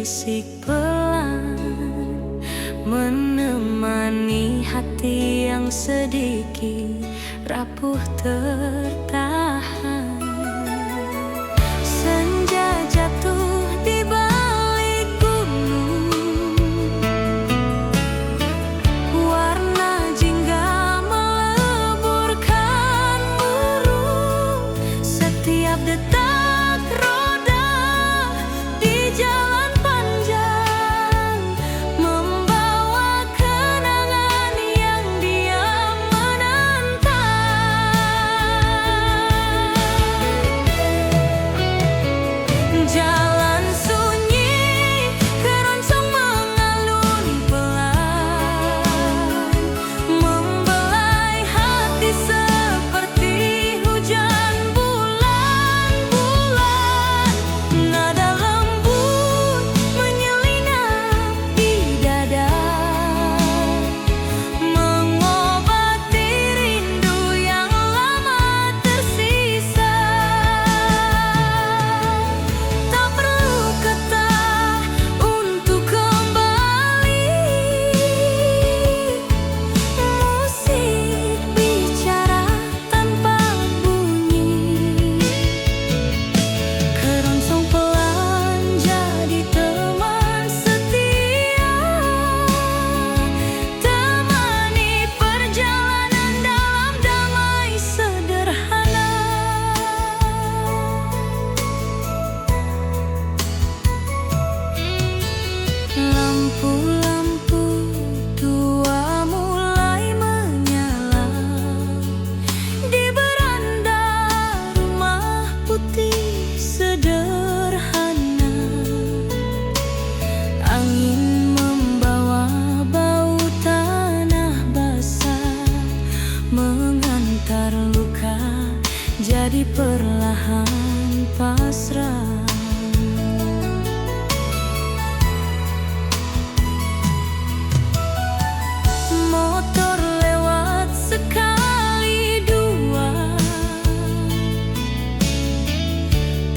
berbisik pelan, menemani hati yang sedikit rapuh tertahan. Senja jatuh di balik gunung, warna jingga meleburkan murung. Setiap detak roda di jalan panjang membawa kenangan yang diam menantang. Jalan sunyi, keroncong mengalun pelan, membelai hati seperti hujan bulan-bulan. Nada lembut menyelinap di dada, mengobati rindu yang lama tersisa. Tak perlu kata untuk kembali, musik bicara tanpa bunyi. Keroncong pelan jadi teman setia, temani perjalanan dalam damai sederhana. Lampu-lampu tua mulai menyala di beranda rumah putih sederhana. Angin membawa bau tanah basah, mengantar luka jadi perlahan pasrah. Motor lewat sekali dua,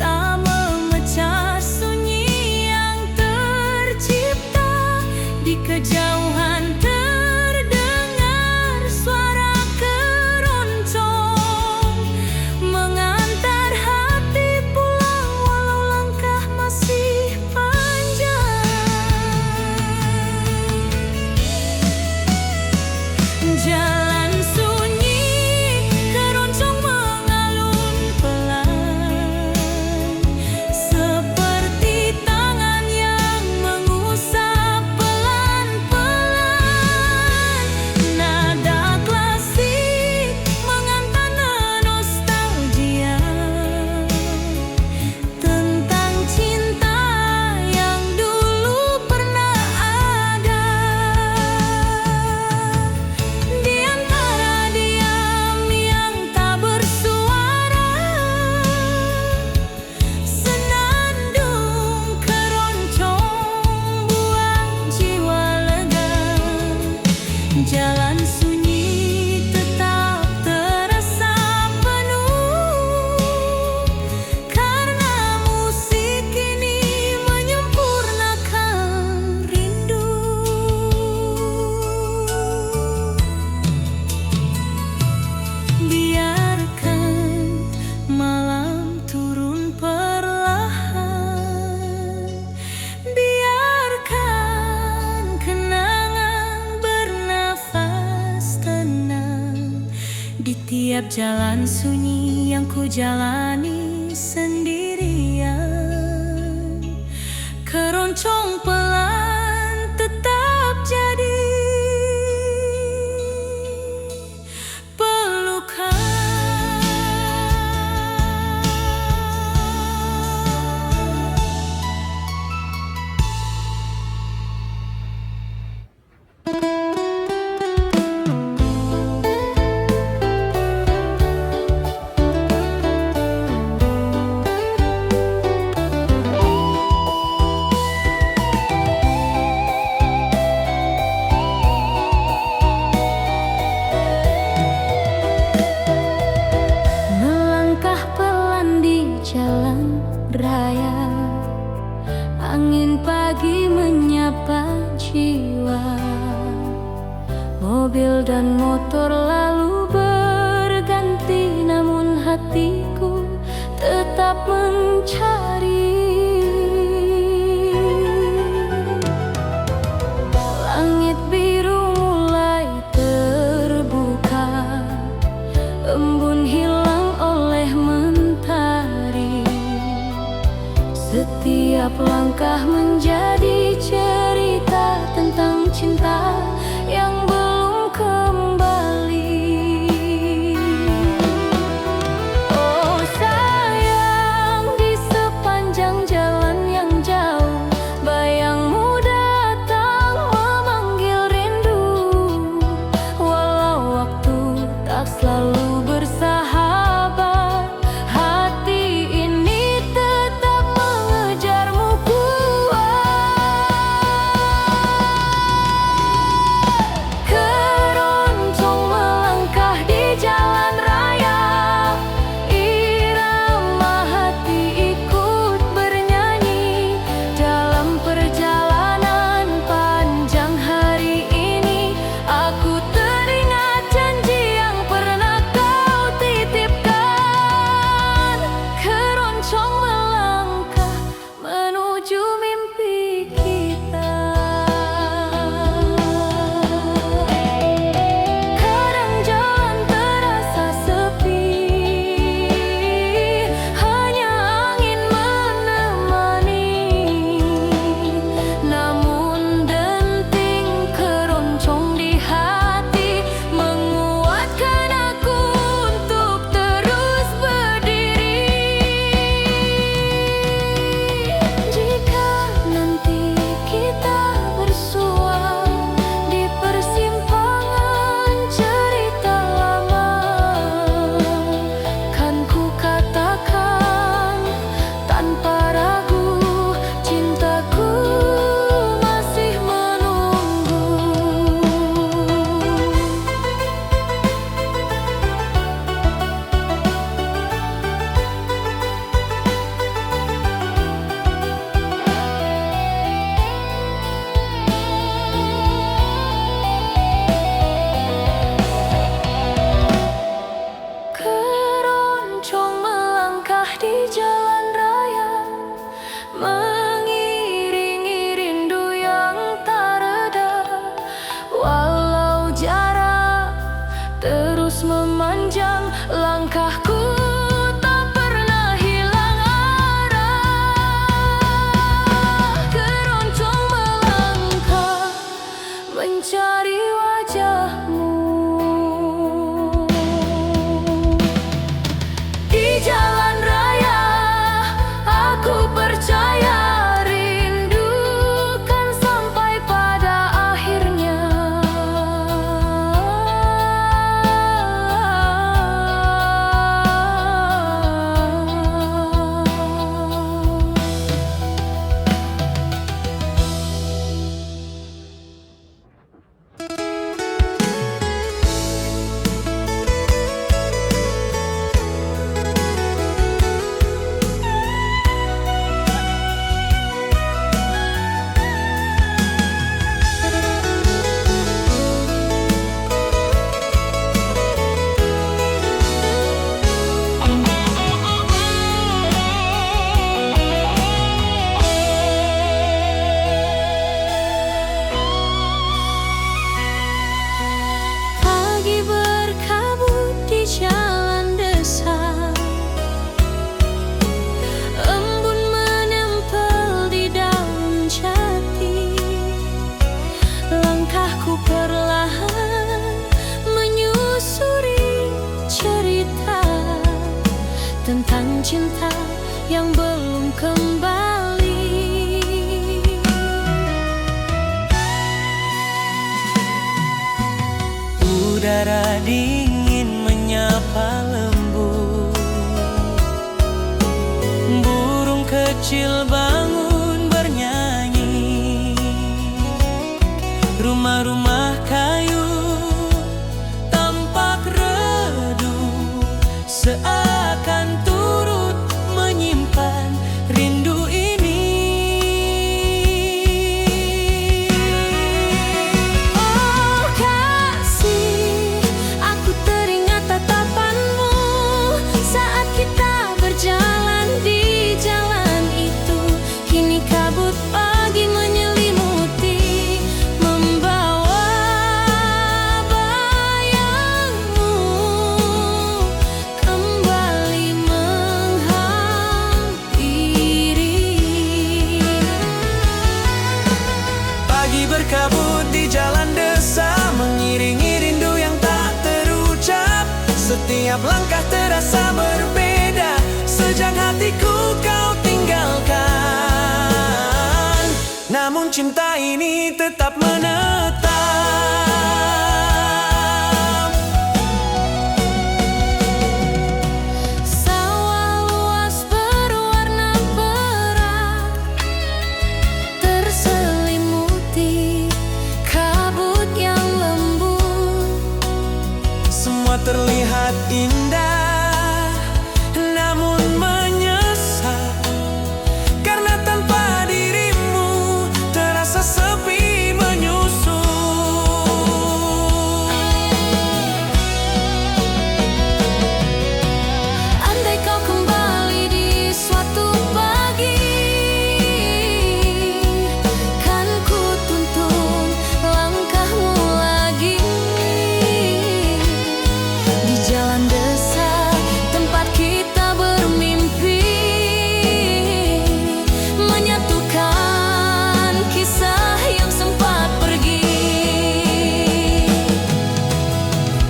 tak memecah sunyi yang tercipta. Di kejauhan terdengar suara keroncong, mengantar hati pulang walau langkah masih panjang. Jalan sunyi, keroncong mengalun pelan, seperti tangan yang mengusap pelan-pelan. Nada klasik mengantar nostalgia tentang cinta yang dulu pernah ada. Di antara diam yang tak bersuara, senandung keroncong buang jiwa lega. Jalan sunyi tetap terasa penuh, karena musik ini menyempurnakan rindu. Biarkan malam turun perlahan, biarkan kenangan bernafas tenang di tiap jalan sunyi yang ku jalani sendirian. Keroncong pelan tetap jadi pelukan. raya, angin pagi Mobil dan motor lalu berganti, namun hatiku tetap mencari. Langit biru mulai terbuka, embun hilang oleh mentari. Setiap langkah menjadi cerita tentang cinta yang belum kembali. Oh sayang, di sepanjang jalan yang jauh, bayangmu datang memanggil rindu. Walau waktu tak selalu bersahabat, hati ini tetap mengejarmu kuat. Keroncong melangkah di jalan raya, irama hati ikut bernyanyi. Dalam perjalanan panjang hari ini, aku teringat janji yang pernah kau titipkan. Keroncong melangkah menuju mimpi kita. Kadang jalan terasa sepi, hanya angin menemani. Namun denting keroncong di hati menguatkan aku untuk terus berdiri. Jika nanti kita bersua di persimpangan cerita lama, kan ku katakan tanpa ragu, cintaku masih menunggu. Keroncong melangkah di jalan raya, mengiringi rindu yang tak reda. Walau jarak terus memanjang, langkahku tak pernah hilang arah. Keroncong melangkah mencari wajahmu. Di jalan raya, aku percaya rindu kan sampai pada akhirnya. Pagi berkabut di jalan desa, embun menempel di daun jati. Langkahku perlahan menyusuri cerita tentang cinta yang belum kembali. Udara dingin menyapa lembut, burung kecil bangun bernyanyi. Rumah-rumah kayu tampak redup, seakan turut menyimpan rindu ini. Oh kasih, dan cinta ini tetap menetap. Sawah luas berwarna perak, terselimuti kabut yang lembut. Semua terlihat indah, namun menyesal, karena tanpa dirimu terasa sepi menyusul. Andai kau kembali di suatu pagi, kan ku tuntun langkahmu lagi di jalan desa tempat kita bermimpi, menyatukan kisah yang sempat pergi.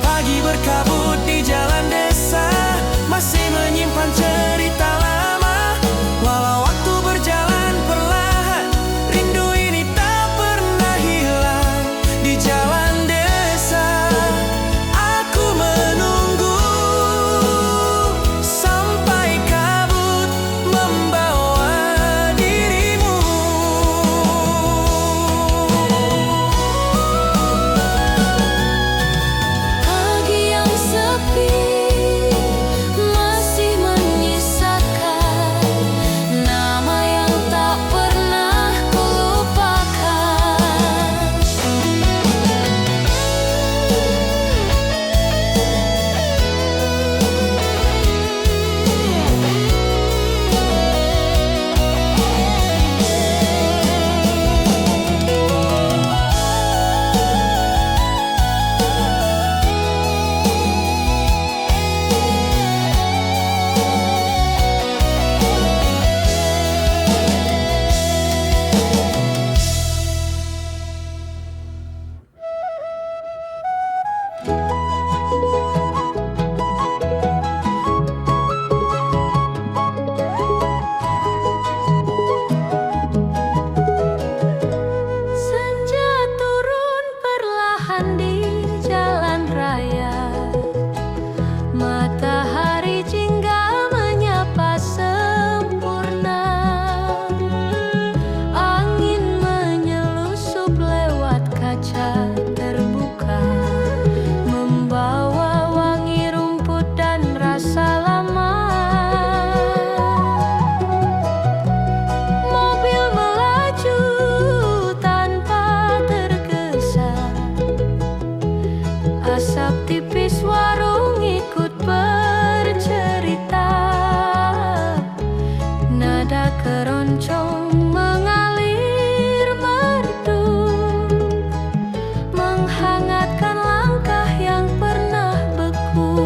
Pagi berkabut di jalan desa, masih menyimpan cerita lama. Walau waktu berjalan perlahan, rindu ini tak pernah hilang. Di jalan desa, aku menunggu sampai kabut membawa dirimu. Pagi yang sepi masih menyisakan nama yang tak pernah kulupakan. Senja turun perlahan di jalan raya, matahari jingga menyapa sempurna. Angin menyelusup lewat kaca terbuka, membawa wangi rumput dan rasa lama. Mobil melaju tanpa tergesa, asap tipis warung ikut bercerita. Nada keroncong mengalir merdu, menghangatkan langkah yang pernah beku.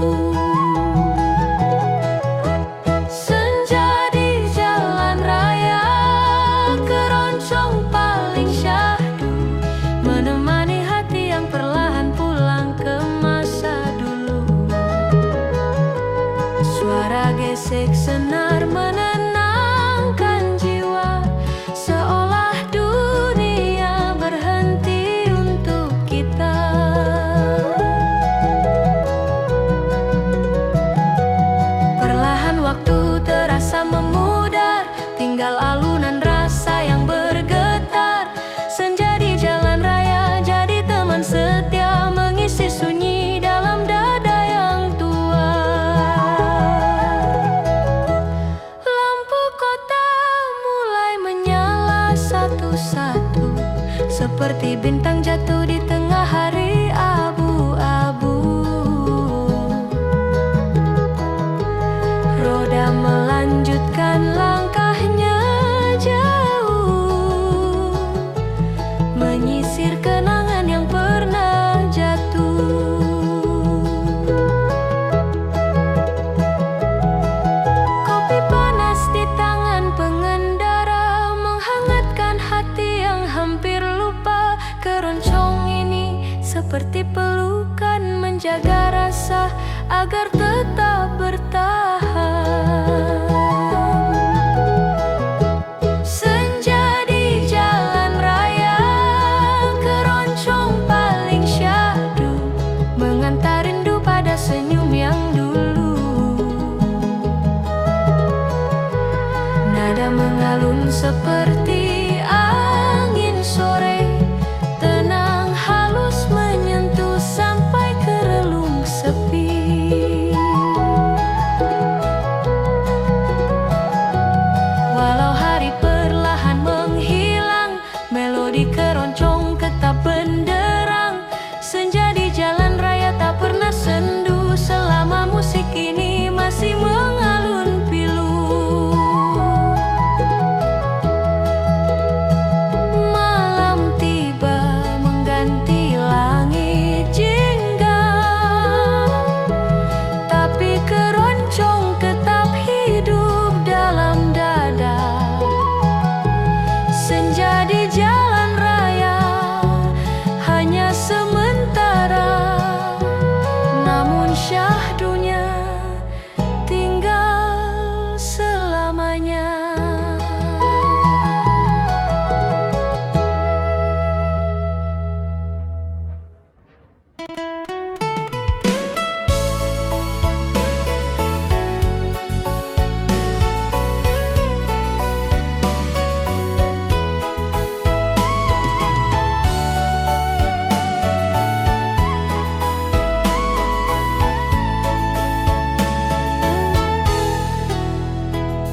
Senja di jalan raya, keroncong paling syahdu, menemani hati yang perlahan pulang ke masa dulu. Suara gesek senar menenangkan jiwa, seolah dunia berhenti untuk kita. Perlahan waktu terasa memudar, tinggal alunan rasa yang bergetar. Senja di jalan raya jadi teman setia, mengisi sunyi dalam dada yang tua. Lampu kota mulai menyala satu-satu, seperti bintang jatuh di tengah hari abu-abu. Roda melanjutkan langkahnya jauh, menyisir kenangan yang pernah jatuh. Kopi panas di tangan pengendara, menghangatkan hati yang hampir lupa. Keroncong ini seperti pelukan, menjaga rasa agar tetap bertahan. Senja di jalan raya, mengalun seperti angin sore, tenang halus menyentuh sampai ke relung sepi. Walau hari perlahan menghilang, melodi keroncong tetap benderang. Senja di jalan raya tak pernah sendu selama musik ini masih mengalun pilu. Malam tiba mengganti langit jingga, tapi keroncong tetap hidup dalam dada. Senja di jalan raya hanya sementara, namun syahdunya tinggal selamanya.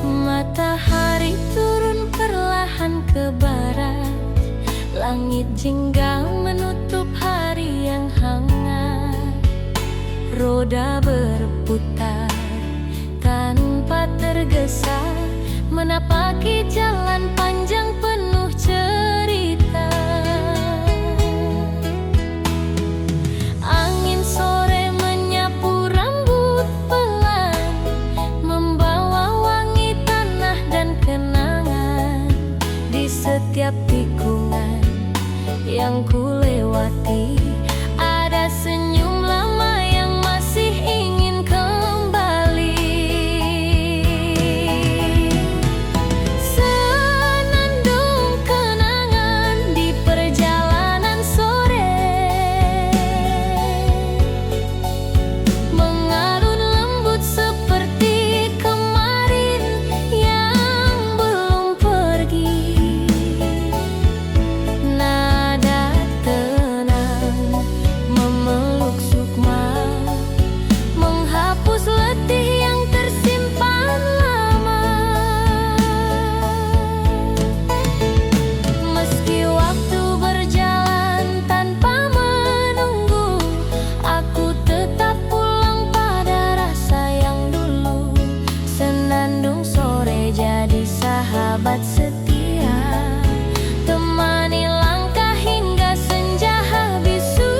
Matahari turun perlahan ke barat, langit jingga menutup hari yang hangat. Roda berputar tanpa tergesa, menapaki jalan panjang penuh cerita. Angin sore menyapu rambut pelan, membawa wangi tanah dan kenangan. Di setiap tikungan yang ku lewati, ada senyum lama yang masih ingin kembali. Senandung kenangan di perjalanan sore, mengalun lembut seperti kemarin yang belum pergi. Nada tenang memeluk sukma, menghapus letih yang tersimpan lama. Meski waktu berjalan tanpa menunggu, aku tetap pulang pada rasa yang dulu. Senandung sore jadi sahabat setia, temani langkah hingga senja habis suara.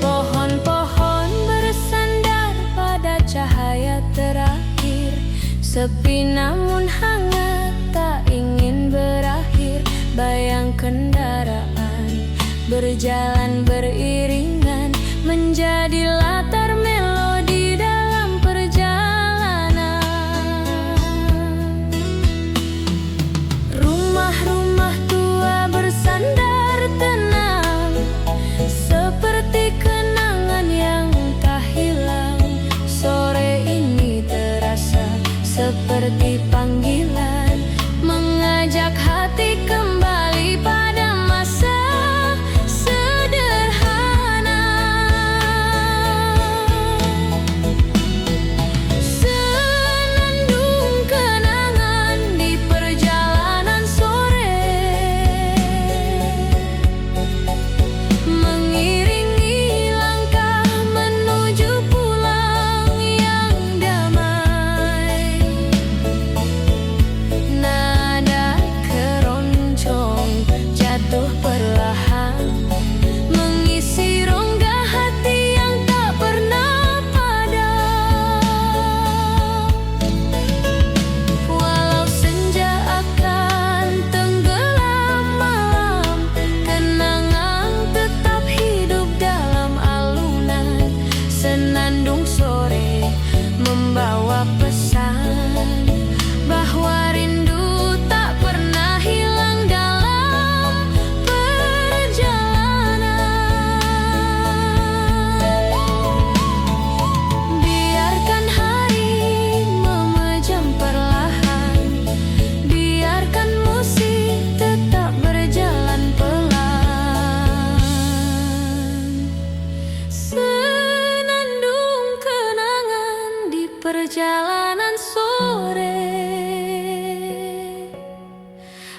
Pohon-pohon bersandar pada cahaya terakhir, sepi namun hangat tak ingin berakhir. Bayang kendaraan berjalan beriringan, menjadi latar melodi dalam perjalanan. Rumah-rumah tua bersandar tenang, seperti kenangan yang tak hilang. Sore ini terasa seperti panggilan, mengajak hati kembali pada masa sederhana.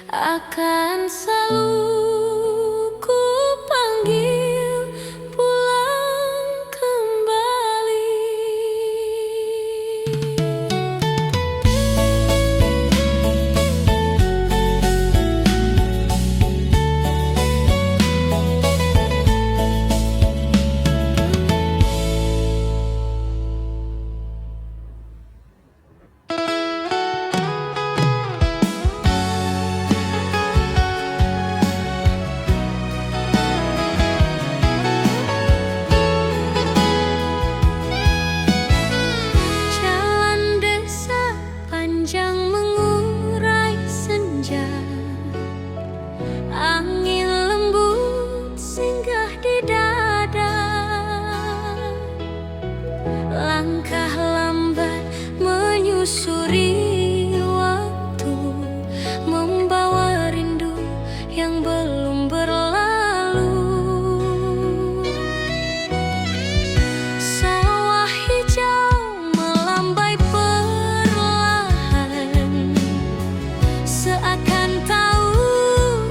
akan selalu ku panggil pulang kembali. Jalan desa panjang mengurai senja, angin lembut singgah di dada. Langkah lambat menyusuri waktu, membawa rindu yang belum berlalu. Sawah hijau melambai perlahan, seakan tahu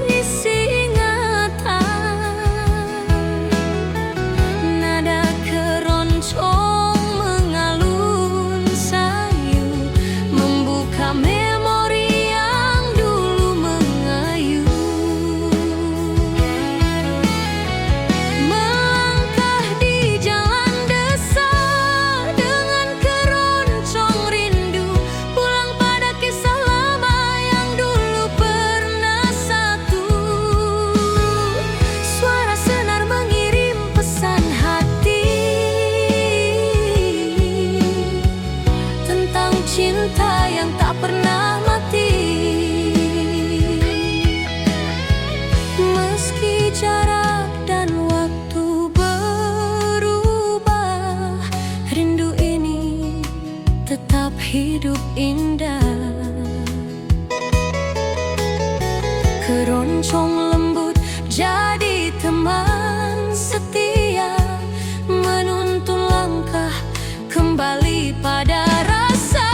isi ingatan. Nada keroncong mengalun sayu, membuka memori yang dulu mengayun. Melangkah di jalan desa dengan keroncong rindu, pulang pada kisah lama yang dulu pernah satu. Suara senar mengirim pesan hati tentang cinta yang tak pernah mati. Meski jarak dan waktu berubah, rindu ini tetap hidup indah. Keroncong lembut jadi teman setia, menuntun langkah kembali pada rasa.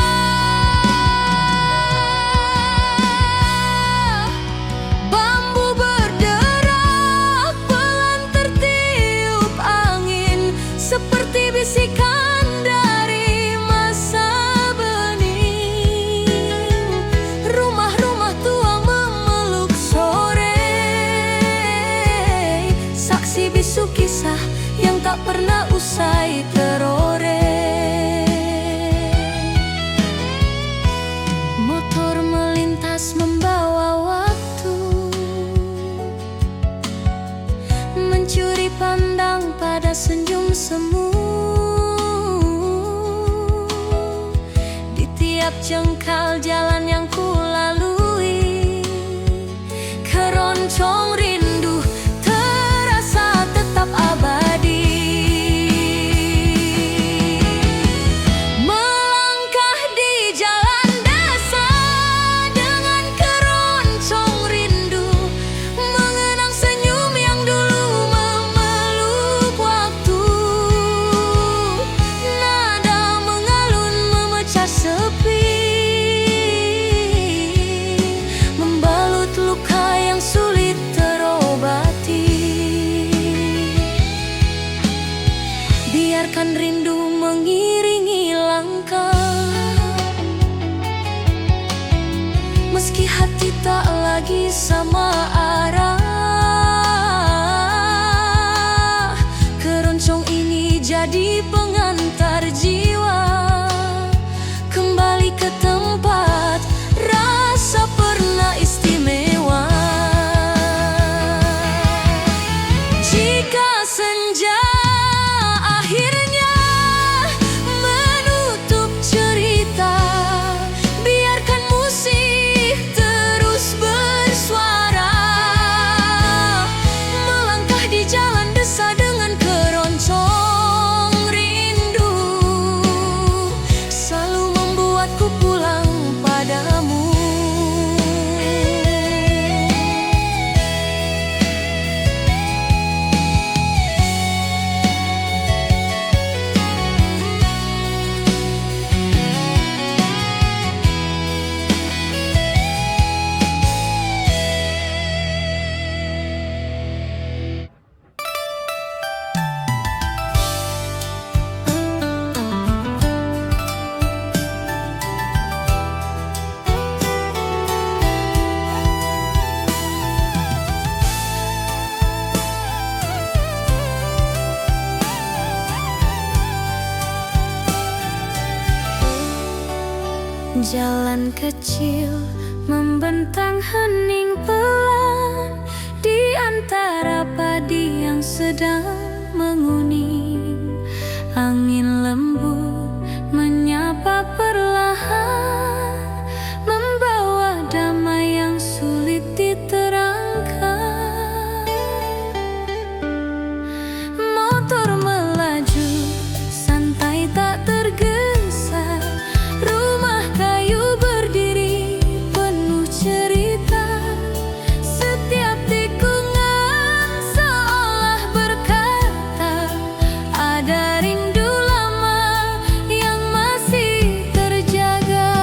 Bambu berderak pelan tertiup angin, seperti bisikan dari masa bening. Rumah-rumah tua memeluk sore, saksi bisu kisah yang tak pernah usai teroreh. Motor melintas membawa waktu, mencuri pandang pada senyum semu. Di tiap jengkal jalan yang ku lalui, keroncong rindu terasa tetap abadi. Melangkah di jalan desa dengan keroncong rindu, mengenang senyum yang dulu memeluk waktu. Nada mengalun memecah sepi, membalut luka yang sulit terobati. Biarkan rindu mengiringi langkah, meski hati tak lagi sama arah. Keroncong ini jadi pengantar jiwa kembali ke tempat rasa pernah istimewa. Jika senja akhirnya menutup cerita, biarkan musik terus bersuara. jalan kecil membentang hening pelan di antara padi yang sedang menguning. Angin lembut menyapa perlahan, membawa damai yang sulit diterangkan. Motor melaju santai tak tergesa, rumah kayu berdiri penuh cerita. Setiap tikungan seolah berkata, ada rindu lama yang masih terjaga.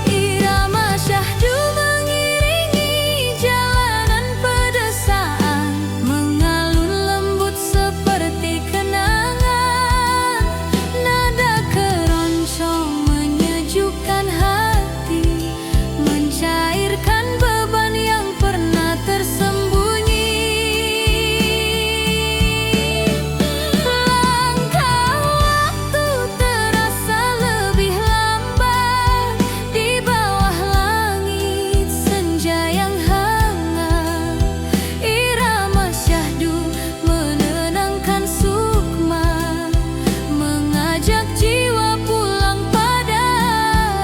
Irama syahdu mengiringi jalanan pedesaan, mengalun lembut seperti kenangan. Nada keroncong menyejukkan hati, mencairkan beban yang pernah tersembunyi. Langkah waktu terasa lebih lambat di bawah langit senja yang hangat. Irama syahdu menenangkan sukma, mengajak jiwa pulang pada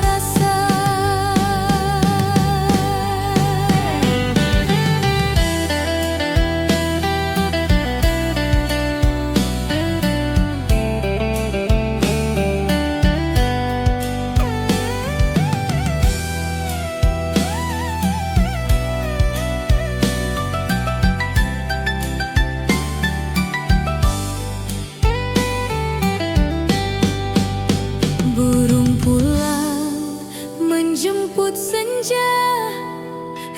rasa. Burung pulang menjemput senja,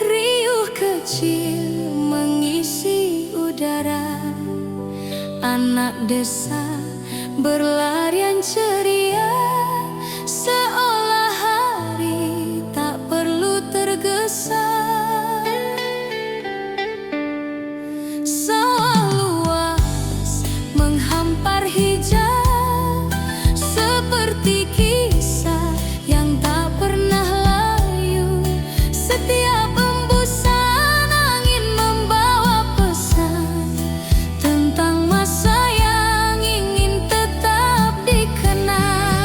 riuh kecil mengisi udara. Anak desa berlarian ceria, seolah hari tak perlu tergesa. Sawah luas menghampar hijau, seperti kisah yang tak pernah layu. Setiap embusan angin membawa pesan tentang masa yang ingin tetap dikenang.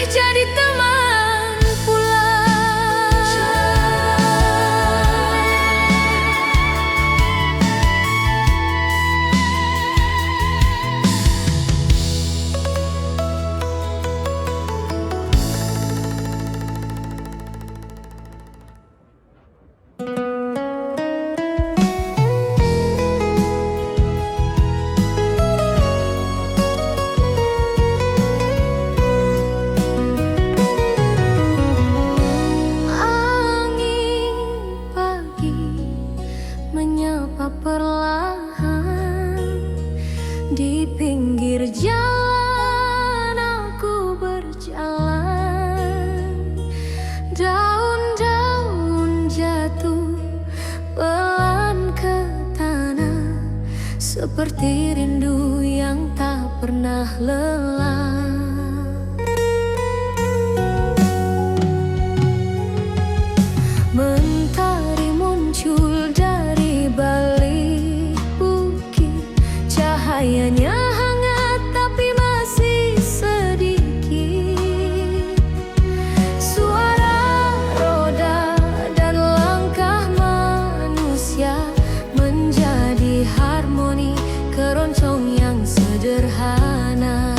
jadi teman pula. Angin pagi menyapa perlahan di pinggir jalan aku berjalan. Daun-daun jatuh pelan ke tanah seperti rindu yang tak pernah lelah. Mentari muncul dari balik bukit, cahayanya hangat tapi masih sedikit. Suara roda dan langkah manusia menjadi harmoni keroncong yang sederhana.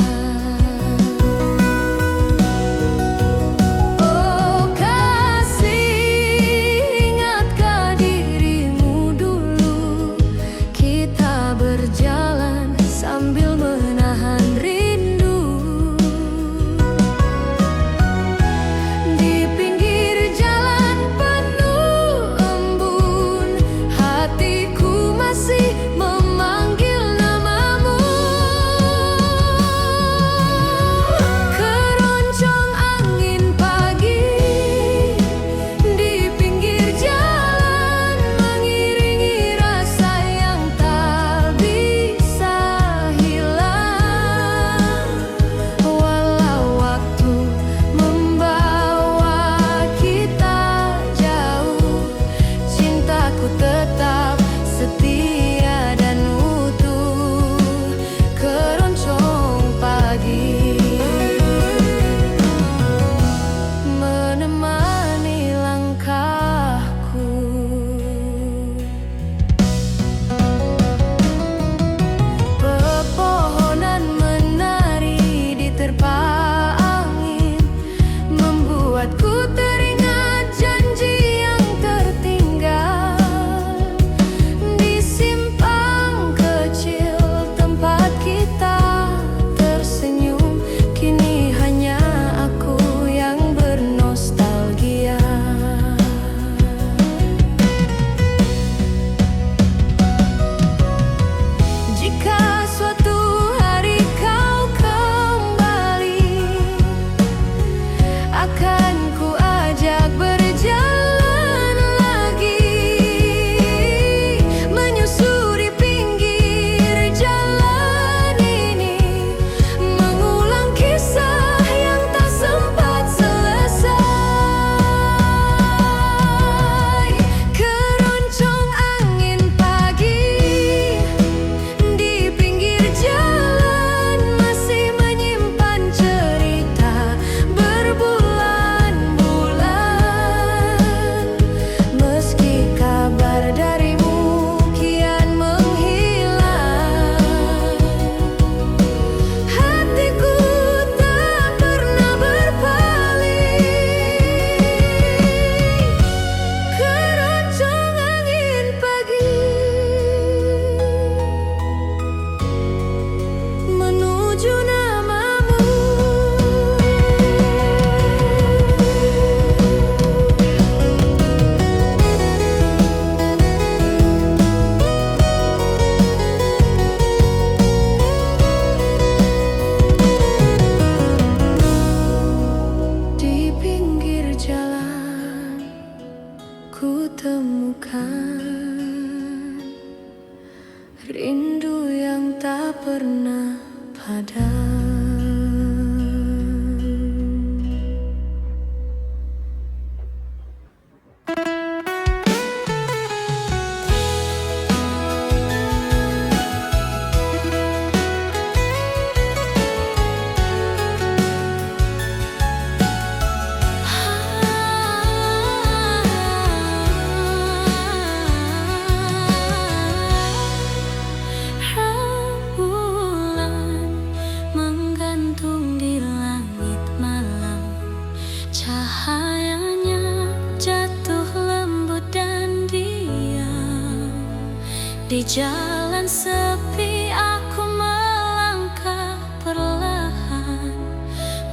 jalan sepi aku melangkah perlahan,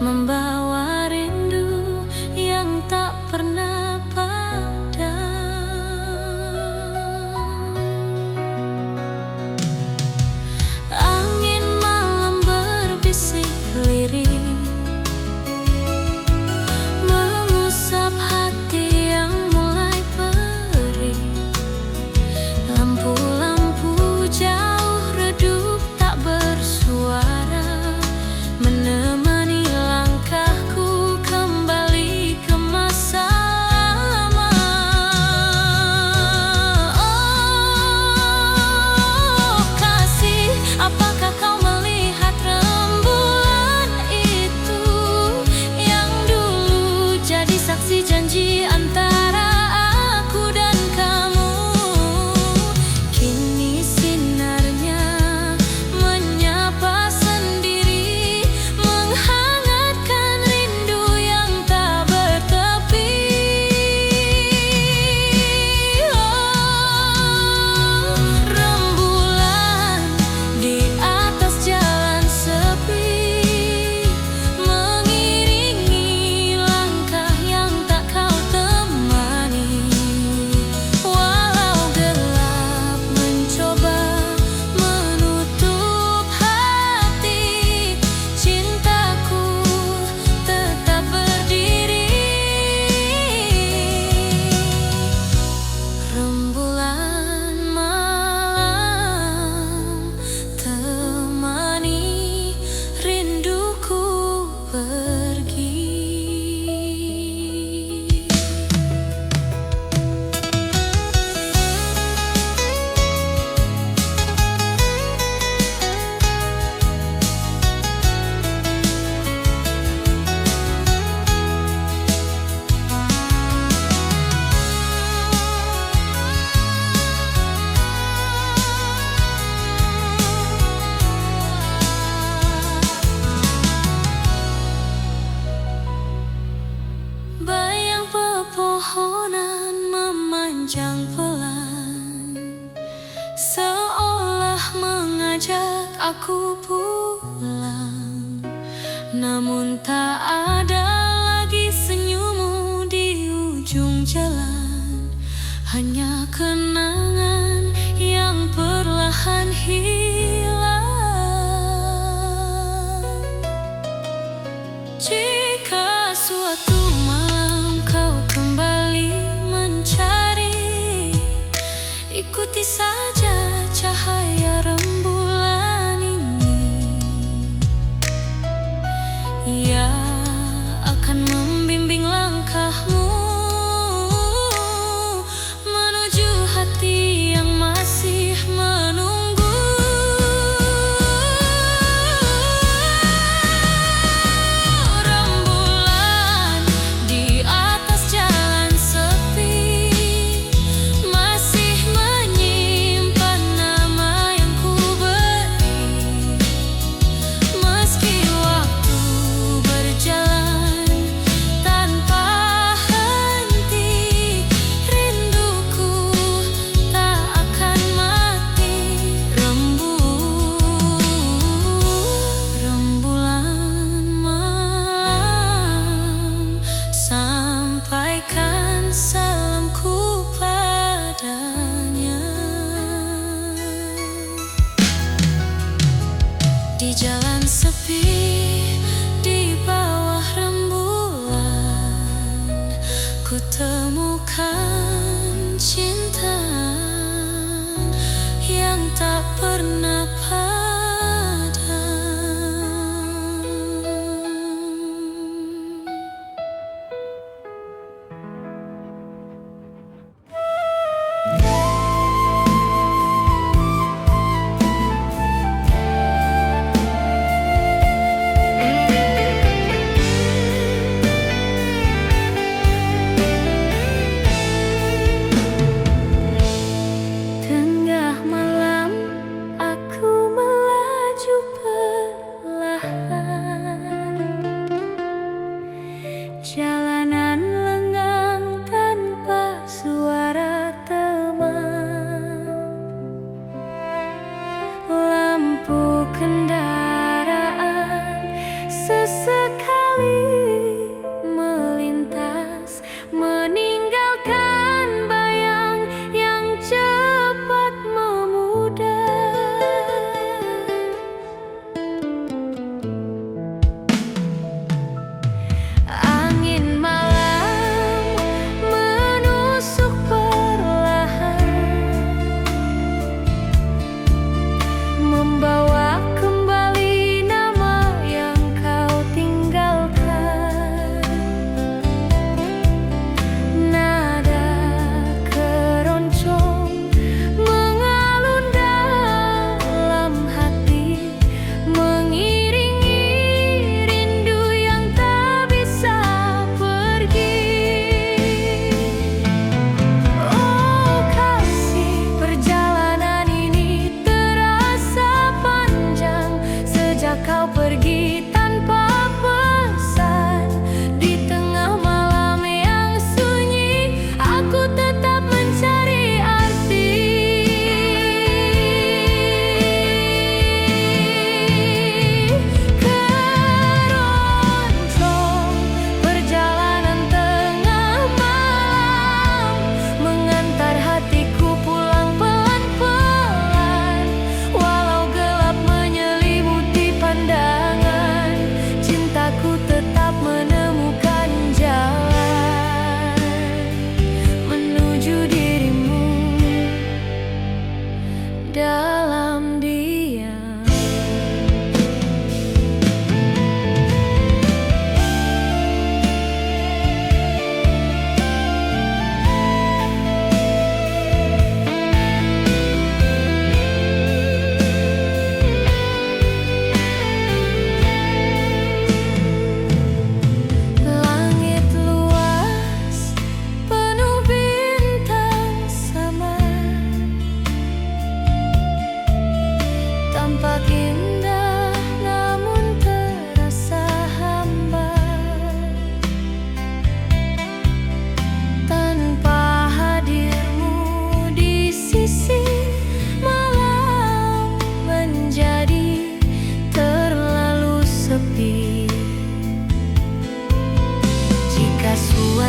membawa rindu yang tak pernah padam. Angin malam berbisik lirih, mengusap hati yang mulai perih. Lampu-lampu jauh redup tak bersuara, menemani langkahku kembali ke masa lama. Oh kasih, apakah kau melihat rembulan itu yang dulu jadi saksi janji antara aku dan kamu? Kini sinarnya menyapa sendiri, menghangatkan rindu yang tak bertepi. Oh, rembulan di atas jalan sepi, mengiringi langkah yang tak kau temani. Walau gelap mencoba menutup hati, cintaku tetap berdiri. Rembulan malam temani rinduku pergi. Bayang pepohonan memanjang pelan, seolah mengajak aku pulang. Namun tak ada lagi senyummu di ujung jalan, hanya kenangan yang perlahan hilang. Jika suatu malam kau kembali mencari, ikuti saja cahaya rembulan ini. Ia akan membimbing langkahmu menuju hati yang masih menunggu. Rembulan di atas jalan sepi, masih menyimpan nama yang ku beri. Meski waktu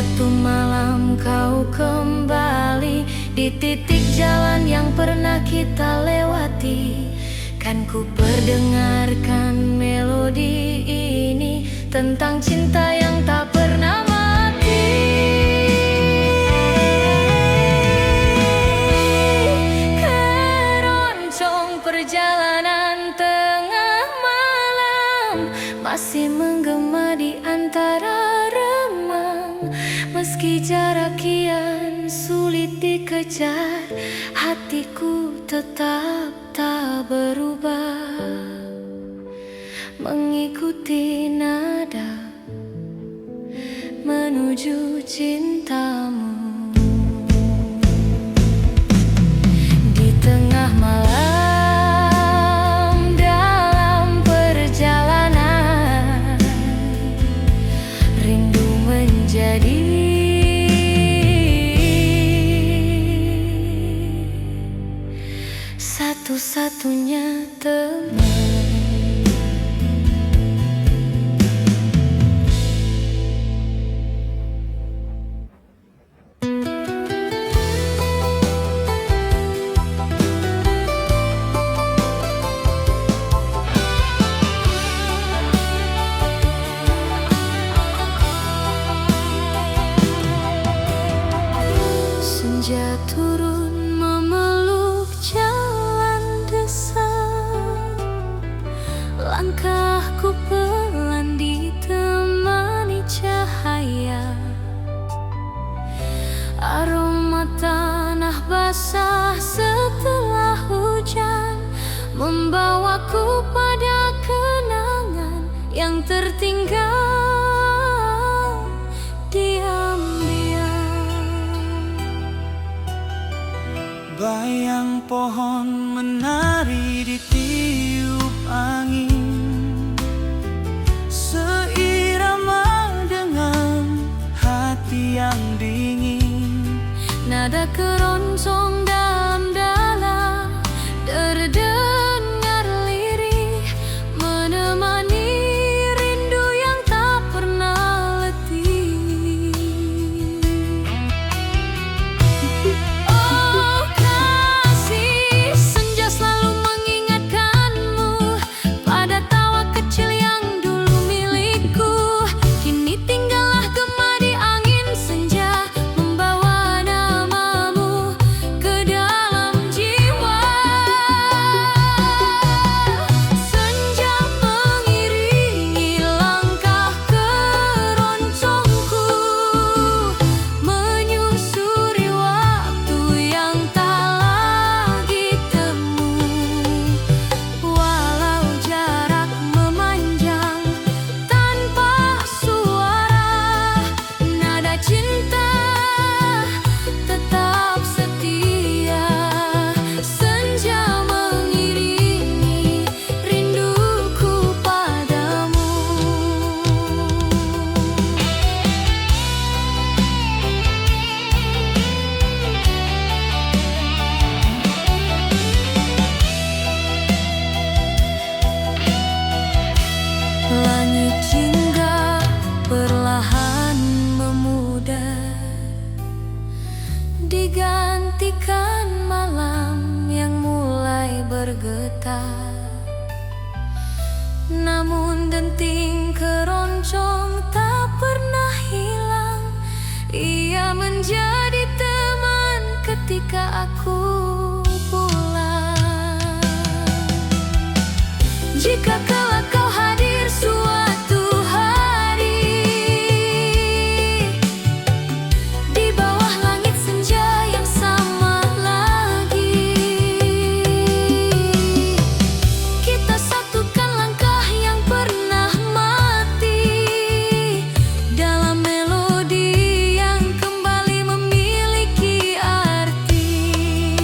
Satu malam kau kembali di titik jalan yang pernah kita lewati. Kan ku perdengarkan melodi ini tentang cinta yang tak pernah mati. Keroncong perjalanan tengah malam masih menggema di antara remang. Meski jarak kian sulit dikejar, hatiku tetap tak berubah, mengikuti nada menuju cintamu. Di tengah malam dalam perjalanan, rindu menjadi satu-satunya teman. Senja turun memeluk jalan desa, langkahku pelan ditemani cahaya. Aroma tanah basah setelah hujan membawaku pada kenangan yang tertinggal diam-diam. Bayang pohon menari di tiup angin, seirama dengan hati yang dingin. Nada keroncong dalam-dalam terdengar lirih, menemani rindu yang tak pernah letih. Oh kasih, senja selalu mengingatkanmu pada tawa kecil yang dulu milikku. Kini tinggallah gema di angin senja, membawa namamu ke dalam jiwa. Senja mengiringi langkah keroncongku, menyusuri waktu yang tak lagi temu. Walau jarak memanjang tanpa suara, nada cinta tetap setia. Senja mengiringi rinduku padamu. Langit jingga perlahan memudar, digantikan malam yang mulai bergetar. Namun denting keroncong tak pernah hilang, ia menjadi teman ketika aku pulang. Jika kelak kau hadir suatu hari di bawah langit senja yang sama lagi, kita satukan langkah yang pernah mati dalam melodi yang kembali memiliki arti.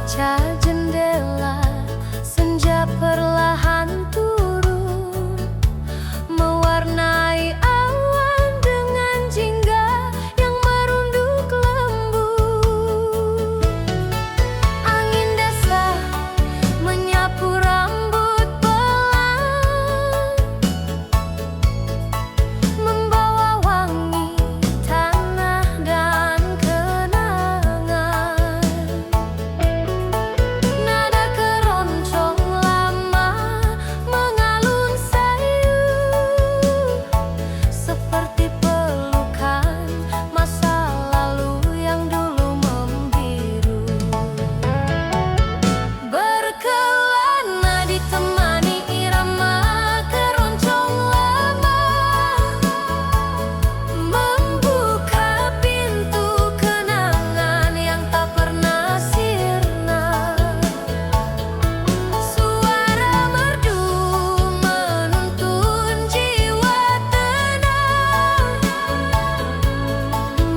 kaca jendela, senja perlahan turun, mewarnai awan dengan jingga yang merunduk lembut. Angin dasar menyapu rambut pelan, membawa wangi tanah dan kenangan. Nada keroncong lama mengalun sayu, seperti pelukan masa lalu yang dulu membiru. Berkelana ditemani irama keroncong lama, membuka pintu kenangan yang tak pernah sirna. Suara merdu menuntun jiwa tenang,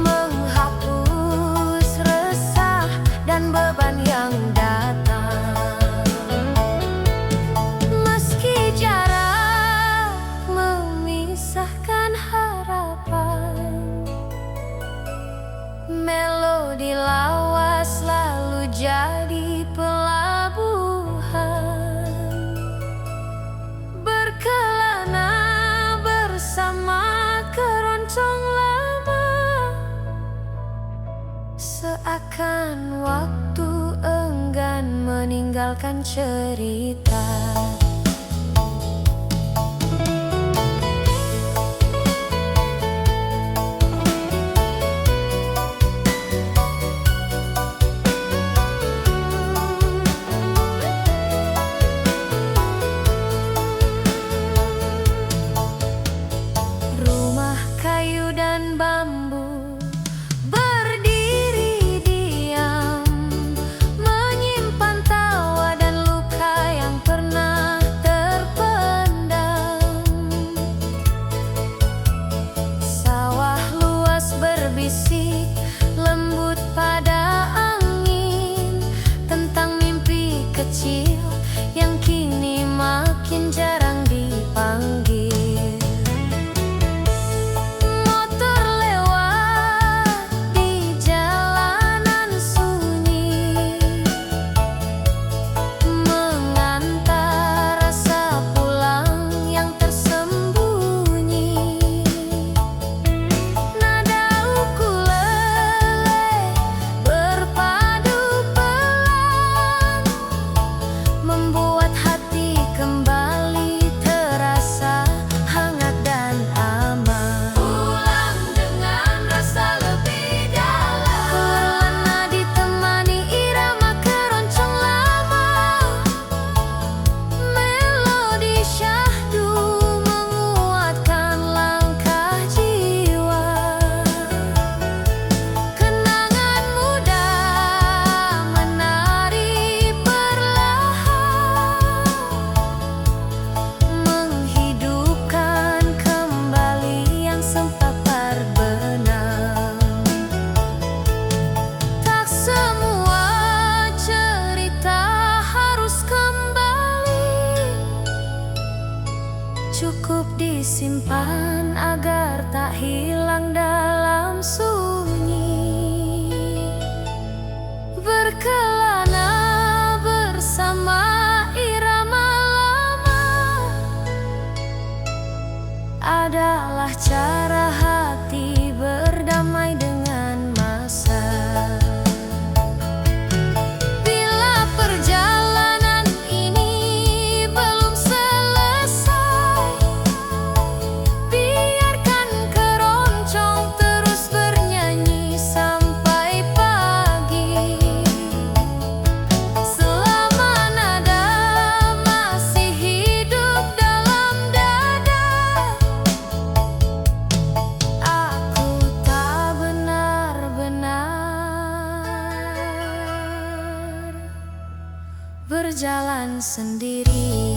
menghapus resah dan beban yang datang. Meski jarak memisahkan harapan, melodi lawas selalu jadi pelabuhan. Berkelana bersama keroncong lama, seakan waktu enggan meninggalkan cerita. Rumah kayu dan bambu berdiri diam, menyimpan tawa dan luka yang pernah terpendam. Sawah luas berbisik lembut pada angin, tentang mimpi kecil yang kini makin jarang dipanggil. Motor lewat di jalanan sunyi, mengantar rasa pulang yang tersembunyi. Nada ukulele berpadu pelan, membuat hati kembali terasa hangat dan aman. Pulang dengan rasa lebih dalam, kelana ditemani irama keroncong lama, melodi syahdu menguatkan langkah jiwa. Kenangan muda menari perlahan, menghidupkan kembali yang sempat terbenam. Tak semua cerita harus kembali, cukup disimpan agar tak hilang dalam sunyi. Berkelana bersama irama lama adalah cara hati berdamai dengan masa. Bila perjalanan ini belum selesai, biarkan keroncong terus bernyanyi sampai pagi. Selama nada masih hidup dalam dada, aku tak benar-benar berjalan sendiri.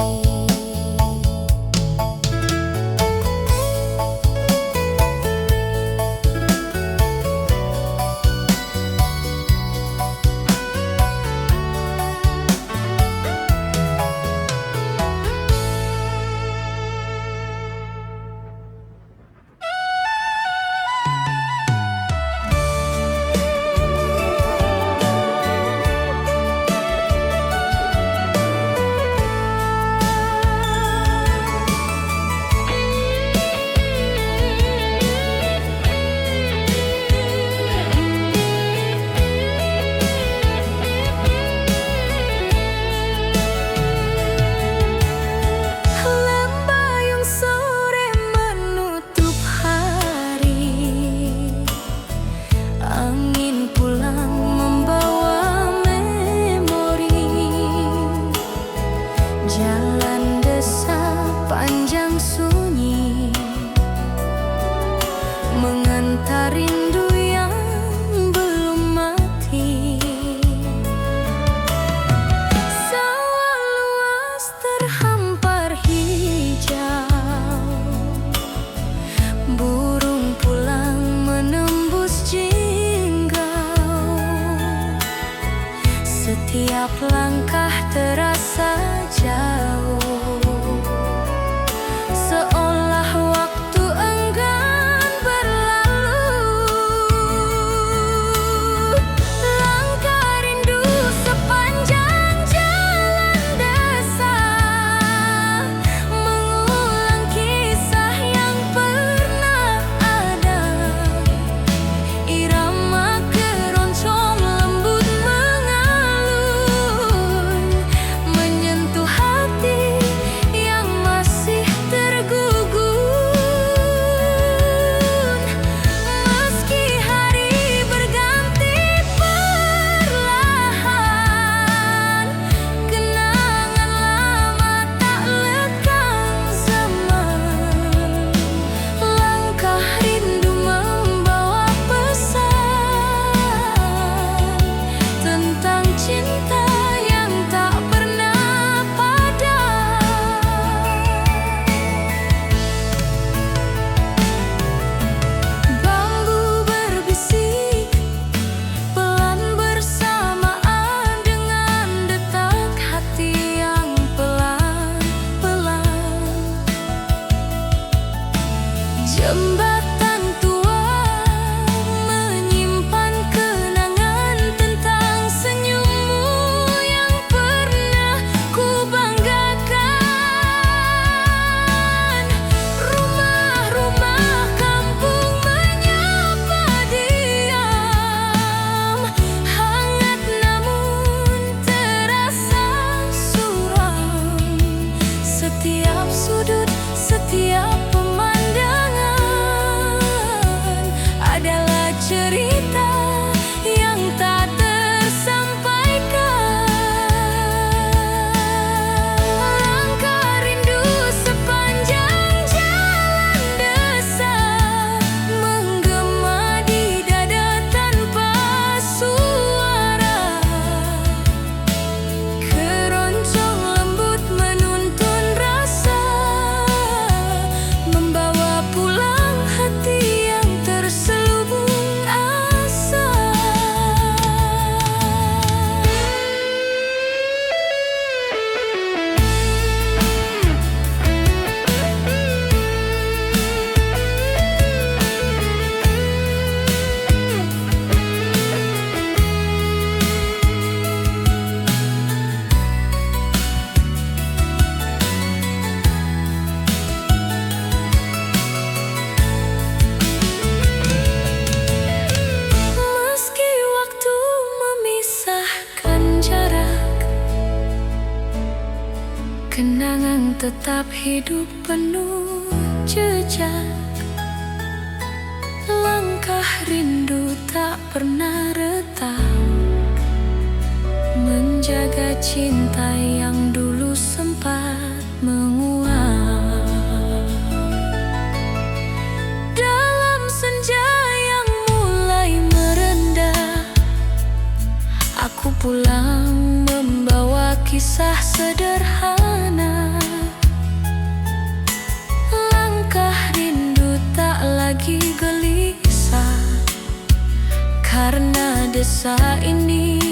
Jembatan tua menyimpan kenangan tentang senyummu yang pernah ku banggakan. Rumah-rumah kampung menyapa diam, hangat namun terasa suram. Setiap sudut, setiap adalah cerita yang tak tersampaikan. Langkah rindu sepanjang jalan desa menggema di dada tanpa suara. Keroncong lembut menuntun rasa, membawa pulang hati yang terselubung asa. Meski waktu memisahkan jarak, kenangan tetap hidup penuh jejak. Langkah rindu tak pernah retak, menjaga cinta yang dulu sempat menguap. Dalam senja yang mulai merendah, aku pulang membawa kisah sederhana. Langkah rindu tak lagi gelisah, karena desa ini